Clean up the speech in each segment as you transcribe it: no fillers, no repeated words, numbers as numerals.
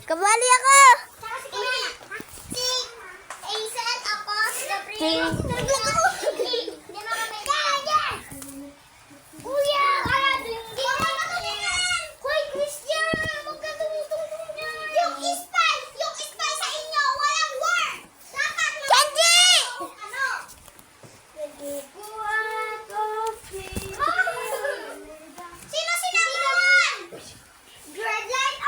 Kabali ako! Si Hazel, ako, si King. Kuya! Hoy, Christian! Huwag ka tumutulong niya! Yung spy sa inyo, walang word! Dapat Kenji! Ano? Sino sinabuhan? Red light,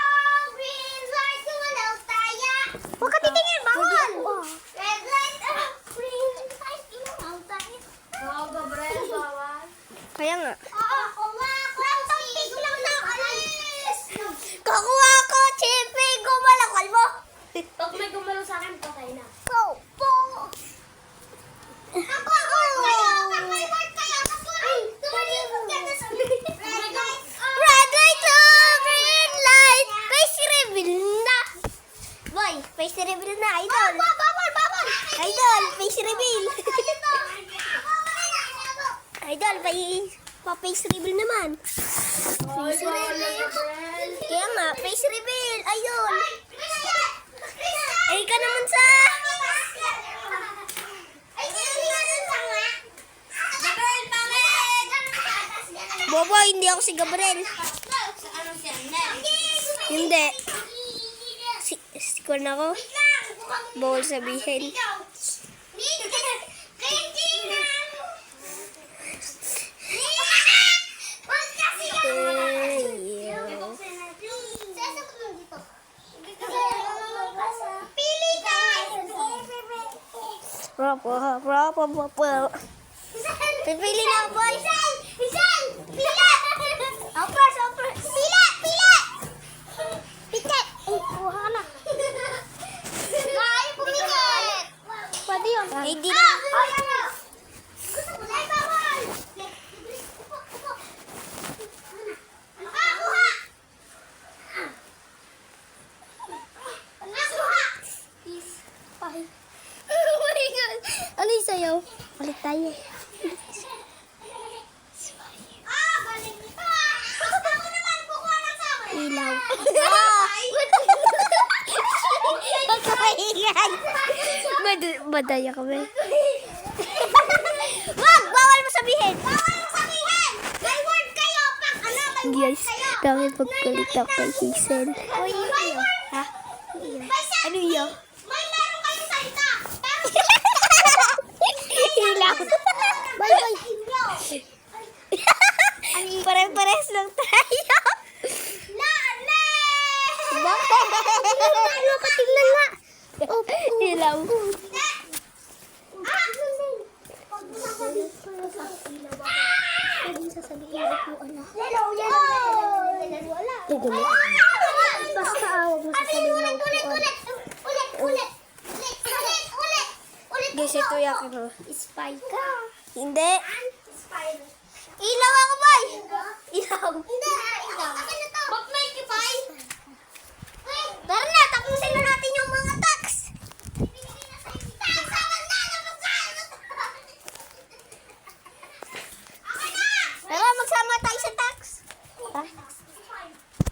green light, walaw tayo! Huwag ka titingin, bawal! Red light, green light, walaw tayo! Kaya nga. Oo, kwentong tiglang na alis! Kakuha ko, Chippy! Gumalakal mo! Pag may gumalo sa akin, patay na. Po! Ako, kayo! May word kayo! Tumalibog ka na sa red light, Red light to green light! Face reveal na! Boy, face reveal na, idol! Bawal! Idol, face reveal! Idol, pa-face reveal naman. Face reveal. Kaya nga, face reveal. Ayun. Ay, ka naman sa... Bobo, hindi ako si Gabriel. Hindi. Si Kwan ako. Bawal sabihin. Pipili na ako, boy. Pila! Piket! Ay, kuha ka na. Ay, pumiket! Pwede yun. Ay, di na. Gusto ko na bawal! Kuha! Oh my God. Ano yung sayaw? Ulit tayo. Balik ito! Ako naman, kukuha lang sa akin! Ilaw. Ay! Pagkaingan. Madaya kami. Wag! Bawal mo sabihin. May word kayo! Pag ano, may word Guys, kayo! dahil pagkulit ako kay Hazel. May word! Ha? May sa- Ano yun? May meron kayong salita! Pero Ilaw. bye! Pare-pares lang tayo. Bakit? Ano ka tingnan nga? Ilaw. Basta awag mo sasabihin ng Ulit! Guys, ito yakin mo. Spy ka. Hindi. Spy. Ilaw ako, boy. Ilaw. Hindi, ikaw. Akin na to. Ba't may kipay? Tara na, tapusin na natin yung mga tax. Tara, magsama tayo sa tax. Ha?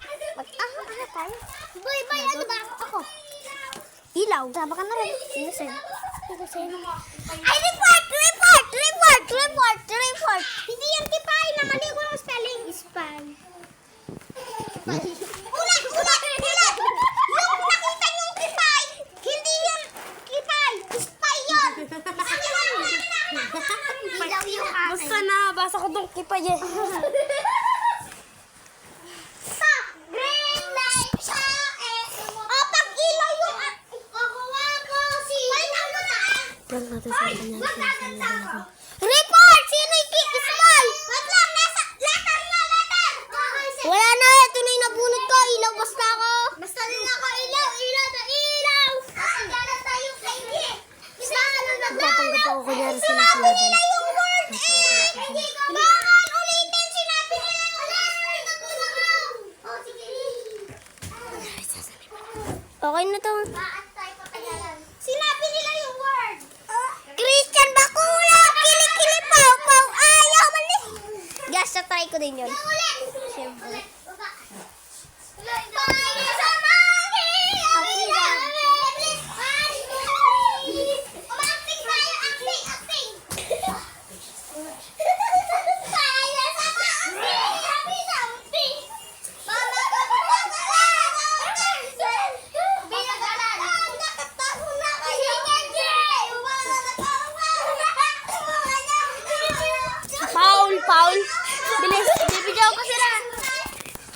Ano tayo? Boy, ano ba? Ako. Ilaw. Sama ka na rin. Innocent. Ay, report! Hindi yan kipay. Namali ko ang spelling. Spy. Ulit! Yung nakita niyo yung kipay, hindi yan kipay. Spy yun. Ilaw yung akin. Basta na, basa ko tong kipa niya. Green light sa pag ilaw yung kukuha ko si... Ay, tama na! Prank natin sa kanya. Magkakanta ako. Report! Sino yung spy? Wait lang, letter na, letter! Wala na, ito na yung nabunot ko. Ilaw basta ako. Basta din ako ilaw! Dala tayo kay G. Saan ang Papanggap ako kunyari sila Sinabi sila. nila yung word hindi ko bawal ulitin. Sinabi nila yung word. Oh, sige. Okay na to. Baat tayo papagalan. Sinabi nila yung word. Christian Bakula! Kilikili pau pau! Ayaw mali! Guys, try ko din yun. Ulit. Siyempre. Ulit. Baba. Ulit. Bye, sa mga Paul. Bilis, bibigyan ko kasi